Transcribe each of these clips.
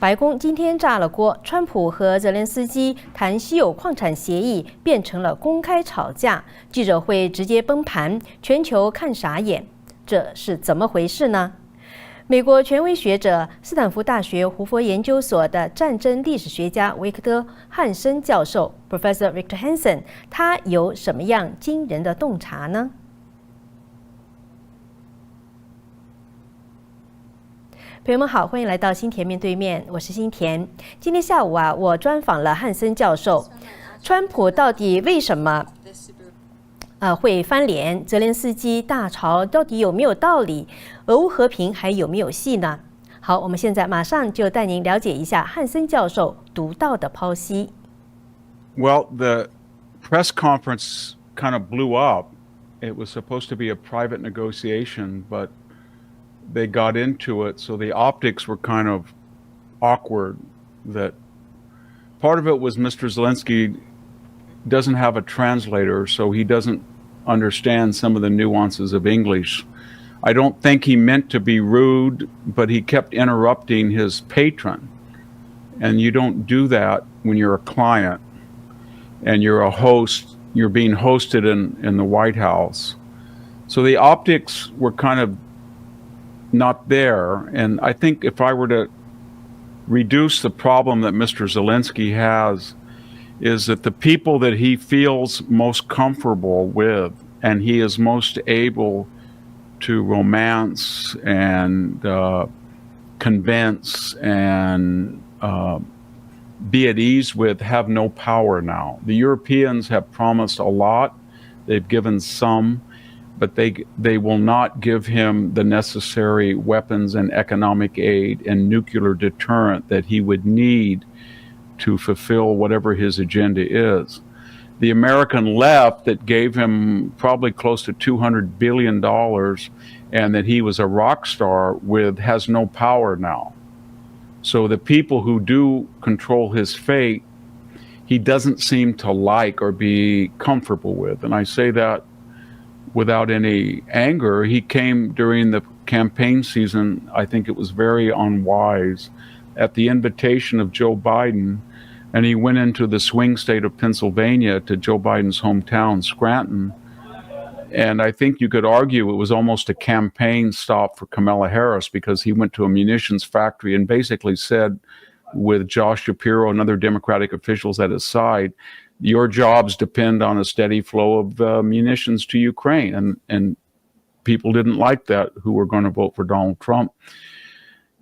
白宫今天炸了锅，川普和泽连斯基谈稀有矿产协议变成了公开吵架，记者会直接崩盘，全球看傻眼，这是怎么回事呢？美国权威学者、斯坦福大学胡佛研究所的战争历史学家维克多·汉森教授 （Professor Victor Hanson） 他有什么样惊人的洞察呢？朋友们好，欢迎来到辛恬面对面，我是辛恬。今天下午我专访了汉森教授，川普到底为什么会翻脸？泽连斯基大吵到底有没有道理？俄乌和平还有没有戏呢？好，我们现在马上就带您了解一下汉森教授独到的剖析。Well, the press conference kind of blew up. It was supposed to be a private negotiation, but they got into it, so the optics were kind of awkward. That part of it was Mr. Zelensky doesn't have a translator, so he doesn't understand some of the nuances of English. I don't think he meant to be rude, but he kept interrupting his patron. And you don't do that when you're a client and you're a host, you're being hosted in the White House. So the optics were kind of not there. And I think if I were to reduce the problem that Mr. Zelensky has, is that the people that he feels most comfortable with and he is most able to romance and convince and be at ease with have no power now. The Europeans have promised a lot. They've given some, but they will not give him the necessary weapons and economic aid and nuclear deterrent that he would need to fulfill whatever his agenda is. The American left that gave him probably close to $200 billion and that he was a rock star with has no power now. So the people who do control his fate, he doesn't seem to like or be comfortable with. And I say that without any anger. He came during the campaign season, I think it was very unwise, at the invitation of Joe Biden, and he went into the swing state of Pennsylvania to Joe Biden's hometown, Scranton. And I think you could argue it was almost a campaign stop for Kamala Harris because he went to a munitions factory and basically said, with Josh Shapiro and other Democratic officials at his side, your jobs depend on a steady flow of munitions to Ukraine. And people didn't like that who were going to vote for Donald Trump.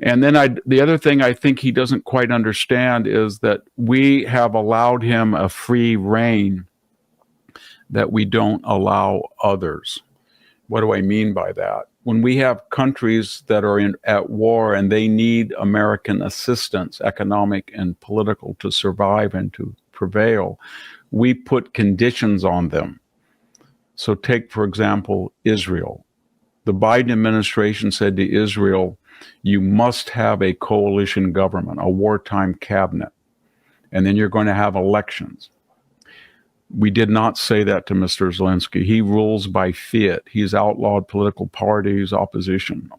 And then the other thing I think he doesn't quite understand is that we have allowed him a free rein that we don't allow others. What do I mean by that? When we have countries that are at war and they need American assistance, economic and political, to survive and to prevail, we put conditions on them. So take, for example, Israel. The Biden administration said to Israel, you must have a coalition government, a wartime cabinet, and then you're going to have elections. We did not say that to Mr. Zelensky. He rules by fiat. He's outlawed political parties, opposition.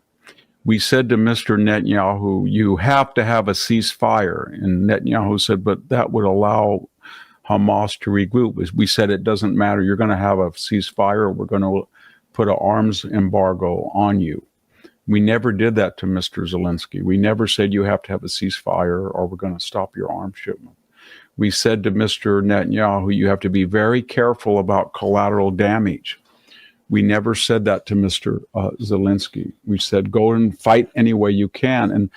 We said to Mr. Netanyahu, you have to have a ceasefire. And Netanyahu said, but that would allow Hamas to regroup. We said it doesn't matter. You're going to have a ceasefire, or we're going to put an arms embargo on you. We never did that to Mr. Zelensky. We never said you have to have a ceasefire or we're going to stop your arms shipment. We said to Mr. Netanyahu, you have to be very careful about collateral damage. We never said that to Mr. Zelensky. We said, go and fight any way you can. And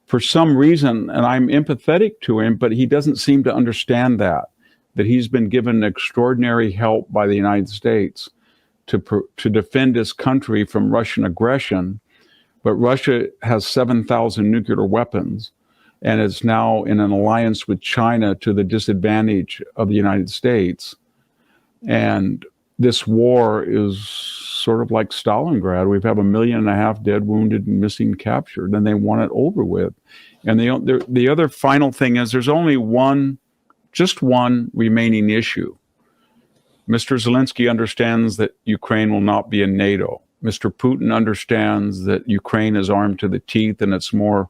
for some reason, and I'm empathetic to him, but he doesn't seem to understand that he's been given extraordinary help by the United States to defend his country from Russian aggression. But Russia has 7,000 nuclear weapons and is now in an alliance with China to the disadvantage of the United States. And this war is sort of like Stalingrad. We've had 1.5 million dead, wounded, and missing, captured, and they want it over with. And the other final thing is there's only just one remaining issue. Mr. Zelensky understands that Ukraine will not be in NATO. Mr. Putin understands that Ukraine is armed to the teeth and it's more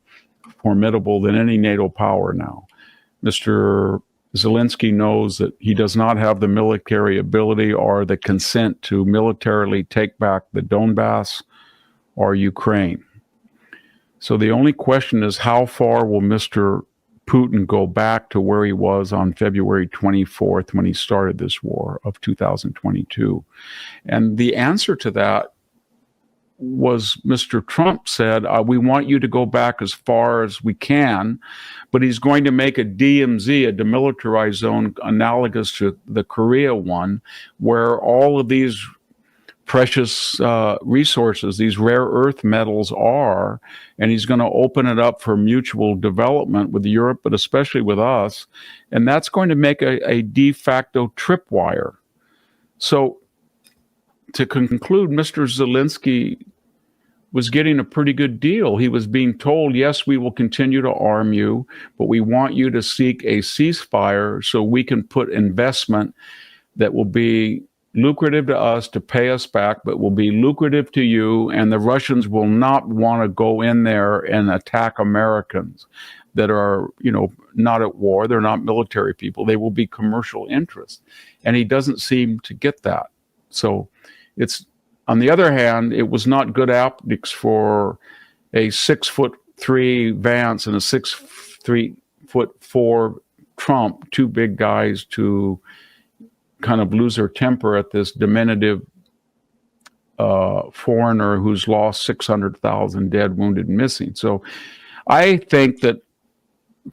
formidable than any NATO power now. Mr. Zelensky knows that he does not have the military ability or the consent to militarily take back the Donbass or Ukraine. So the only question is, how far will Mr. Putin go back to where he was on February 24th when he started this war of 2022? And the answer to that was Mr. Trump said, we want you to go back as far as we can, but he's going to make a DMZ, a demilitarized zone, analogous to the Korea one, where all of these precious resources, these rare earth metals are, and he's going to open it up for mutual development with Europe, but especially with us, and that's going to make a de facto tripwire. So to conclude, Mr. Zelensky was getting a pretty good deal. He was being told, yes, we will continue to arm you, but we want you to seek a ceasefire so we can put investment that will be lucrative to us to pay us back, but will be lucrative to you, and the Russians will not want to go in there and attack Americans that are, not at war. They're not military people. They will be commercial interests. And he doesn't seem to get that. So it's, on the other hand, it was not good optics for a 6'3" Vance and a 6'4" Trump, two big guys, to kind of lose their temper at this diminutive foreigner who's lost 600,000 dead, wounded, and missing. So I think that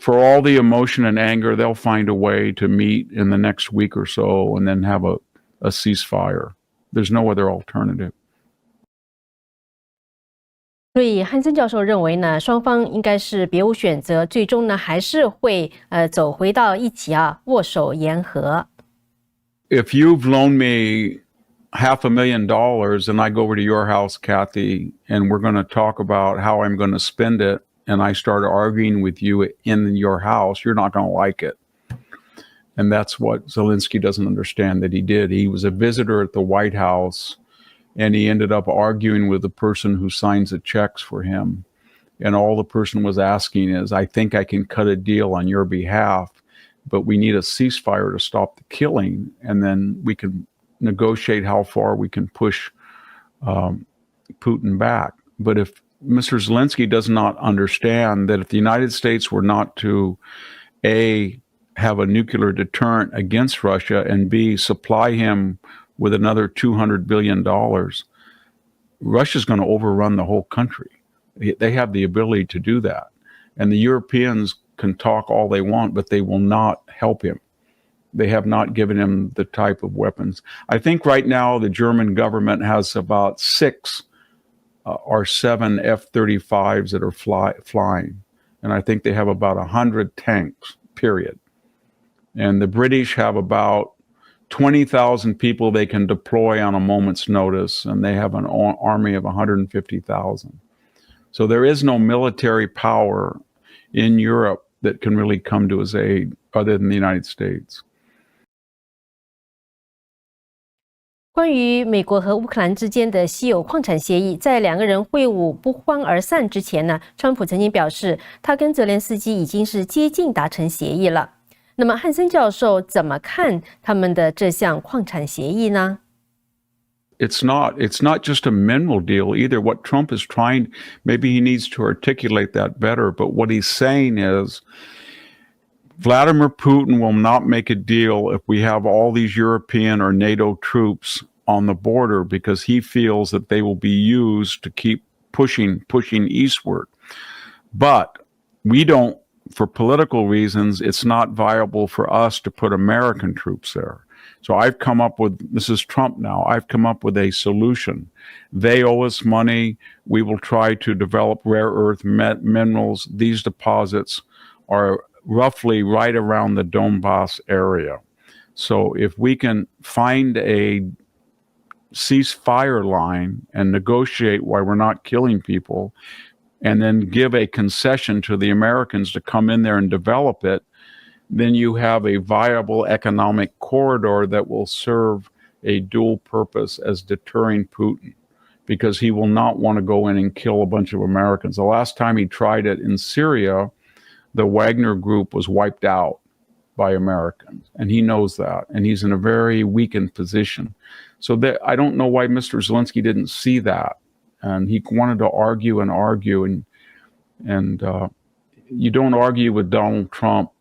for all the emotion and anger, they'll find a way to meet in the next week or so and then have a ceasefire. There's no other alternative. 所以汉森教授认为呢，双方应该是别无选择，最终呢还是会走回到一起握手言和。If you've loaned me $500,000 and I go over to your house, Kathy, and we're going to talk about how I'm going to spend it, and I start arguing with you in your house, you're not going to like it. And that's what Zelensky doesn't understand that he did. He was a visitor at the White House, and he ended up arguing with the person who signs the checks for him. And all the person was asking is, I think I can cut a deal on your behalf, but we need a ceasefire to stop the killing, and then we can negotiate how far we can push Putin back. But if Mr. Zelensky does not understand that if the United States were not to, A, have a nuclear deterrent against Russia, and B, supply him with another $200 billion, Russia's going to overrun the whole country. They have the ability to do that. And the Europeans can talk all they want, but they will not help him. They have not given him the type of weapons. I think right now the German government has about 6 or 7 F-35s that are flying. And I think they have about 100 tanks, period. And the British have about 20,000 people they can deploy on a moment's notice, and they have an army of 150,000. So there is no military power in Europe that can really come to his aid other than the United States. 关于美国和乌克兰之间的稀有矿产协议，在两个人会晤不欢而散之前呢，川普曾经表示，他跟泽连斯基已经是接近达成协议了。那么汉森教授怎么看他们的这项矿产协议呢？ It's not just a mineral deal either. What Trump is trying, maybe he needs to articulate that better, but what he's saying is Vladimir Putin will not make a deal if we have all these European or NATO troops on the border, because he feels that they will be used to keep pushing eastward. But we don't, for political reasons, it's not viable for us to put American troops there. So I've come up with, this is Trump now, I've come up with a solution. They owe us money. We will try to develop rare earth minerals. These deposits are roughly right around the Donbass area. So if we can find a ceasefire line and negotiate why we're not killing people, and then give a concession to the Americans to come in there and develop it, then you have a viable economic corridor that will serve a dual purpose as deterring Putin. because he will not want to go in and kill a bunch of Americans. The last time he tried it in Syria, the Wagner group was wiped out by Americans, and he knows that, and he's in a very weakened position. So I don't know why Mr. Zelensky didn't see that, and he wanted to argue and argue, and you don't argue with Donald Trump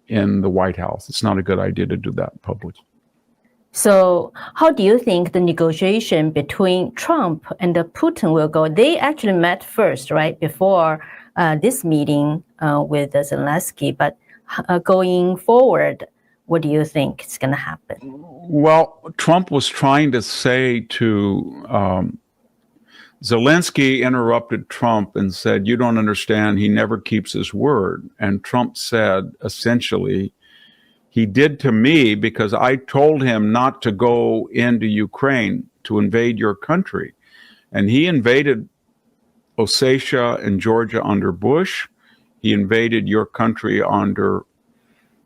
in the White House. It's not a good idea to do that publicly. So how do you think the negotiation between Trump and Putin will go? They actually met first, right, before this meeting with Zelensky, but going forward, what do you think is going to happen? Well, Trump was trying to say to Zelensky interrupted Trump and said, "You don't understand, he never keeps his word." And Trump said, essentially, he did to me because I told him not to go into Ukraine to invade your country. And he invaded Ossetia and Georgia under Bush. He invaded your country under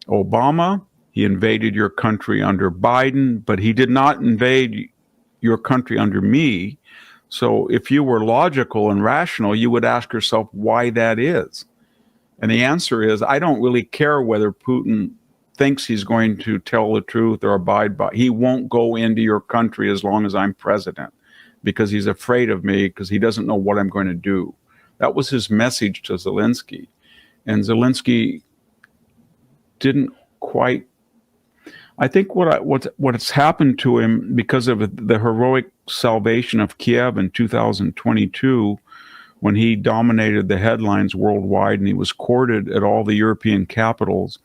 Obama. He invaded your country under Biden, but he did not invade your country under me. So if you were logical and rational, you would ask yourself why that is. And the answer is, I don't really care whether Putin thinks he's going to tell the truth or abide by. He won't go into your country as long as I'm president because he's afraid of me because he doesn't know what I'm going to do. That was his message to Zelensky. And Zelensky didn't quite. I think what's happened to him because of the heroic salvation of Kiev in 2022, when he dominated the headlines worldwide and he was courted at all the European capitals,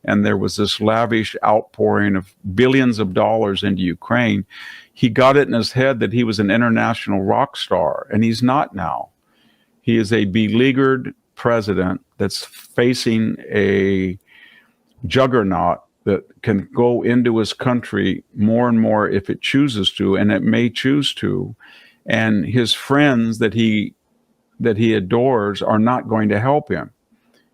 and there was this lavish outpouring of billions of dollars into Ukraine, he got it in his head that he was an international rock star, and he's not now. He is a beleaguered president that's facing a juggernaut that can go into his country more and more if it chooses to, and it may choose to. And his friends that he adores are not going to help him.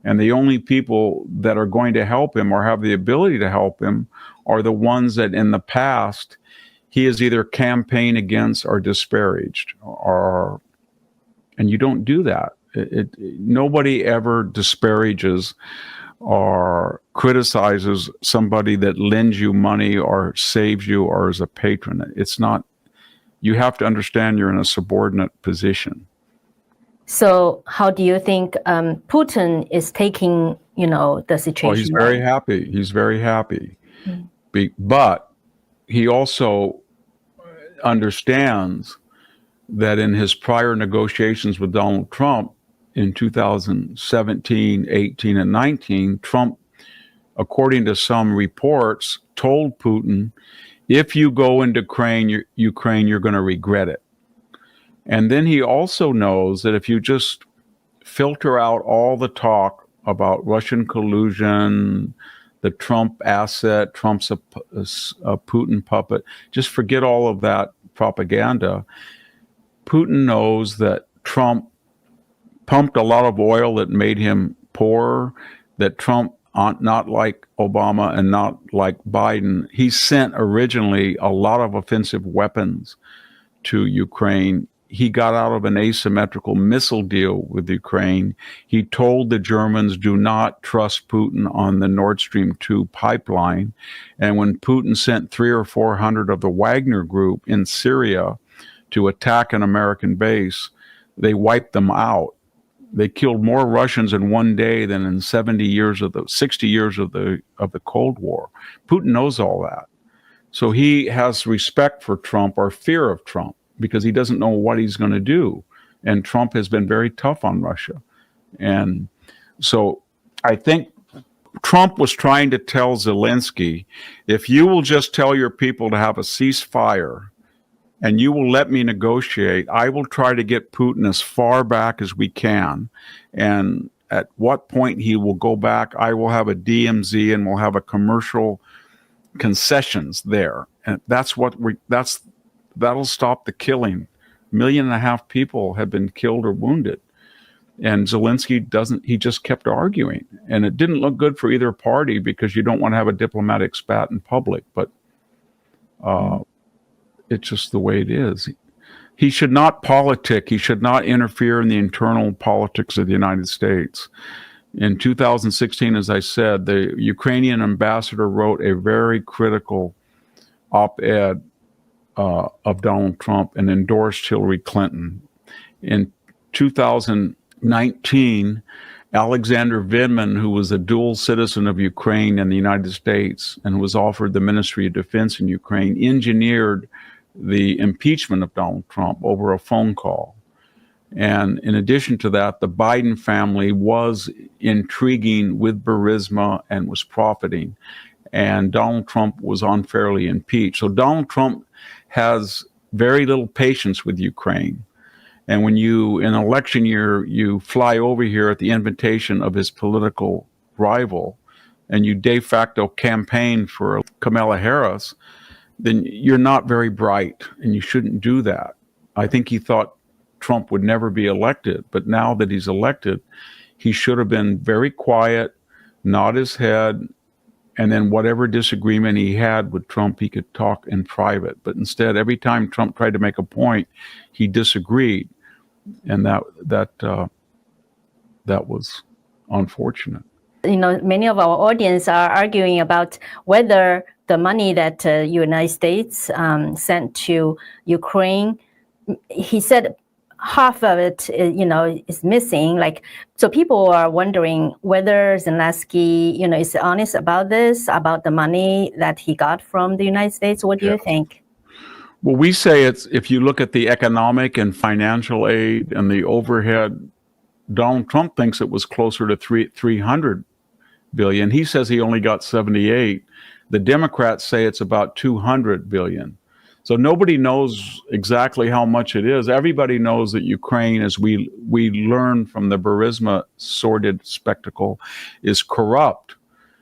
And the only people that are going to help him or have the ability to help him are the ones that in the past he has either campaigned against or disparaged. And you don't do that. Nobody ever disparages or criticizes somebody that lends you money or saves you or is a patron. It's not, you have to understand you're in a subordinate position. So how do you think Putin is taking, the situation? Well, he's very happy. He's very happy. But he also understands that in his prior negotiations with Donald Trump in 2017, 18, and 19, Trump, according to some reports, told Putin, if you go into Ukraine, you're going to regret it. And then he also knows that if you just filter out all the talk about Russian collusion, the Trump asset, Trump's a Putin puppet, just forget all of that propaganda. Putin knows that Trump pumped a lot of oil that made him poorer, that Trump, not like Obama and not like Biden, he sent originally a lot of offensive weapons to Ukraine. He got out of an asymmetrical missile deal with Ukraine. He told the Germans, do not trust Putin on the Nord Stream 2 pipeline. And when Putin sent 300 or 400 of the Wagner group in Syria to attack an American base, they wiped them out. They killed more Russians in one day than in 60 years of the Cold War. Putin knows all that. So he has respect for Trump or fear of Trump because he doesn't know what he's going to do. And Trump has been very tough on Russia. And so I think Trump was trying to tell Zelensky, if you will just tell your people to have a ceasefire and you will let me negotiate, I will try to get Putin as far back as we can. And at what point he will go back, I will have a DMZ and we'll have a commercial concessions there. And that'll stop the killing. 1.5 million people have been killed or wounded. And Zelensky he just kept arguing. And it didn't look good for either party because you don't want to have a diplomatic spat in public. But it's just the way it is. He should not politic. He should not interfere in the internal politics of the United States. In 2016, as I said, the Ukrainian ambassador wrote a very critical op-ed of Donald Trump and endorsed Hillary Clinton. In 2019, Alexander Vindman, who was a dual citizen of Ukraine and the United States and was offered the Ministry of Defense in Ukraine, engineered the impeachment of Donald Trump over a phone call. And in addition to that, the Biden family was intriguing with Burisma and was profiting. And Donald Trump was unfairly impeached. So Donald Trump has very little patience with Ukraine. And when you, in an election year, you fly over here at the invitation of his political rival, and you de facto campaign for Kamala Harris, then you're not very bright, and you shouldn't do that. I think he thought Trump would never be elected, but now that he's elected, he should have been very quiet, nod his head, and then whatever disagreement he had with Trump, he could talk in private. But instead, every time Trump tried to make a point, he disagreed. And that was unfortunate. You know, many of our audience are arguing about whether the money that United States sent to Ukraine, he said half of it, is missing. Like, so people are wondering whether Zelensky, is honest about this, about the money that he got from the United States. What do you think? Well, we say it's, if you look at the economic and financial aid and the overhead, Donald Trump thinks it was closer to 300 billion. He says he only got 78. The Democrats say it's about 200 billion. So nobody knows exactly how much it is. Everybody knows that Ukraine, as we learn from the Burisma sordid spectacle, is corrupt.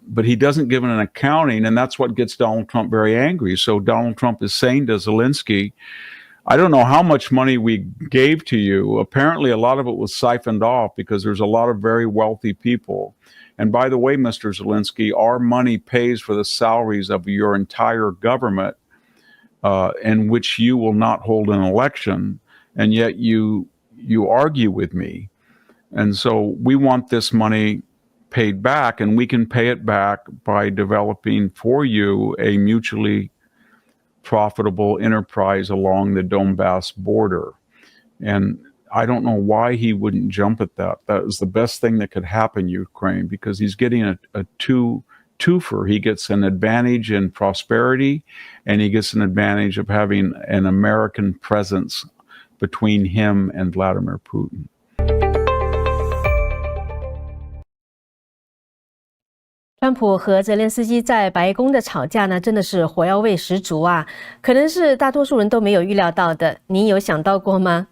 But he doesn't give an accounting, and that's what gets Donald Trump very angry. So Donald Trump is saying to Zelensky, I don't know how much money we gave to you. Apparently a lot of it was siphoned off because there's a lot of very wealthy people. And by the way, Mr. Zelensky, our money pays for the salaries of your entire government, in which you will not hold an election, and yet you argue with me. And so we want this money paid back, and we can pay it back by developing for you a mutually profitable enterprise along the Donbass border. And I don't know why he wouldn't jump at that. That is the best thing that could happen Ukraine, because he's getting a twofer. He gets an advantage in prosperity, and he gets an advantage of having an American presence between him and Vladimir Putin. 川普和泽连斯基在白宫的吵架呢，真的是火药味十足啊！可能是大多数人都没有预料到的，您有想到过吗？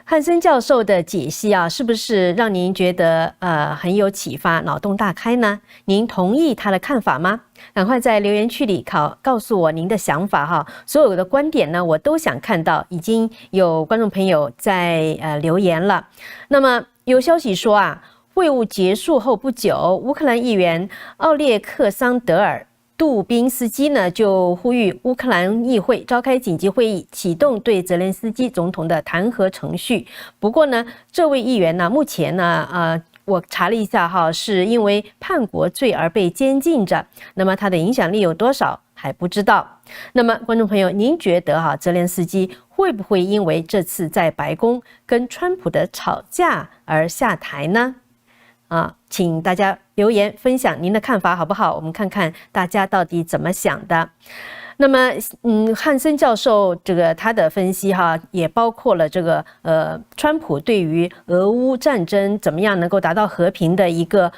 汉森教授的解析啊，是不是让您觉得很有启发、脑洞大开呢？您同意他的看法吗？赶快在留言区里告诉我您的想法哈！所有的观点呢，我都想看到。已经有观众朋友在留言了。那么有消息说啊，会晤结束后不久，乌克兰议员奥列克桑德尔杜宾斯基呢就呼吁乌克兰议会召开紧急会议，启动对泽连斯基总统的弹劾程序。不过呢，这位议员呢，目前呢，我查了一下哈，是因为叛国罪而被监禁着。那么他的影响力有多少还不知道。那么观众朋友，您觉得泽连斯基会不会因为这次在白宫跟川普的吵架而下台呢？请大家留言分享您的看法好不好？我们看看大家到底怎么想的。那么，汉森教授他的分析也包括了川普对于俄乌战争怎么样能够达到和平的一个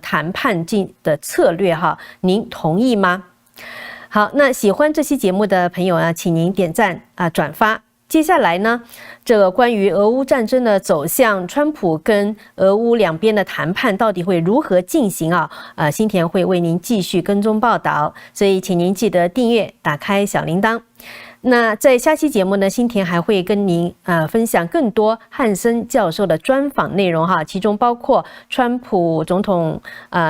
谈判的策略您同意吗？好，那喜欢这期节目的朋友啊，请您点赞转发。接下来呢，关于俄乌战争的走向，川普跟俄乌两边的谈判到底会如何进行新田会为您继续跟踪报道，所以请您记得订阅，打开小铃铛。那在下期节目呢，新田还会跟您分享更多汉森教授的专访内容其中包括川普总统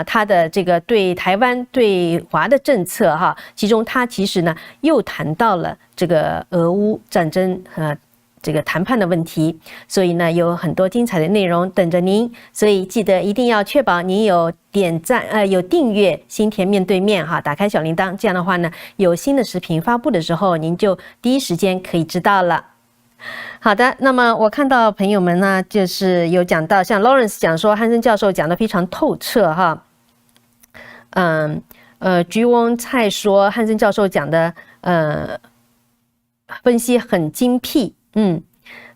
他的对台湾对华的政策其中他其实呢又谈到了俄乌战争这个谈判的问题，所以呢有很多精彩的内容等着您，所以记得一定要确保您有点赞有订阅新田面对面哈，打开小铃铛，这样的话呢有新的视频发布的时候，您就第一时间可以知道了。好的，那么我看到朋友们呢，就是有讲到像 Lawrence 讲说汉森教授讲得非常透彻哈，菊翁菜说汉森教授讲的分析很精辟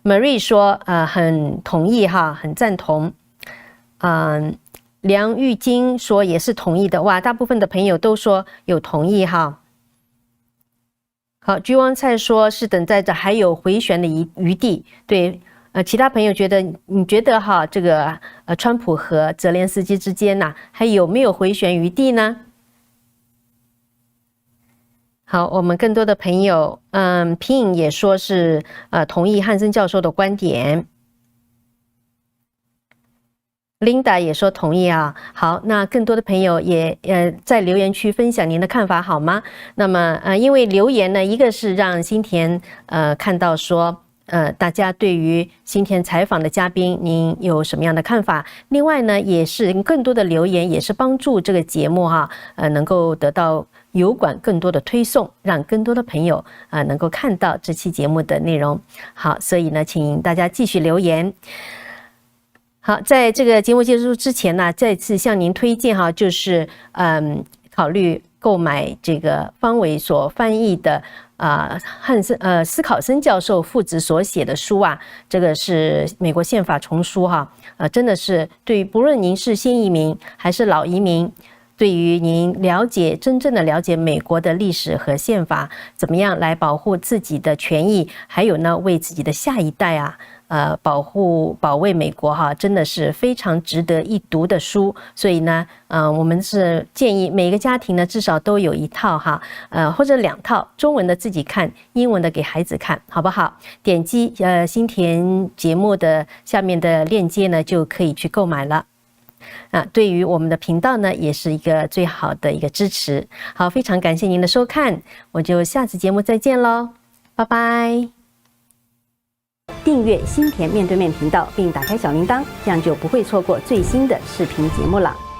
，Marie 说很同意哈，很赞同，梁玉金说也是同意的，哇，大部分的朋友都说有同意哈。好，菊翁菜说是等待着还有回旋的余地，对，其他朋友觉得你觉得哈这个川普和泽连斯基之间呢还有没有回旋余地呢？好，我们更多的朋友，Pin 也说是同意汉森教授的观点 ，Linda 也说同意啊。好，那更多的朋友也在留言区分享您的看法好吗？那么因为留言呢，一个是让新田看到说大家对于新田采访的嘉宾您有什么样的看法？另外呢，也是更多的留言也是帮助这个节目哈能够得到油管更多的推送，让更多的朋友能够看到这期节目的内容。好，所以呢，请大家继续留言。好，在这个节目结束之前呢，再次向您推荐哈，就是考虑购买这个方伟所翻译的斯考森教授父子所写的书啊，这个是美国宪法丛书哈，真的是对于不论您是新移民还是老移民，对于您真正的了解美国的历史和宪法，怎么样来保护自己的权益，还有呢为自己的下一代保卫美国哈，真的是非常值得一读的书。所以呢，我们是建议每个家庭呢至少都有一套哈，或者2套，中文的自己看，英文的给孩子看，好不好？点击新田节目的下面的链接呢，就可以去购买了。对于我们的频道呢，也是一个最好的一个支持。好，非常感谢您的收看，我就下次节目再见喽，拜拜。订阅新田面对面频道，并打开小铃铛，这样就不会错过最新的视频节目了。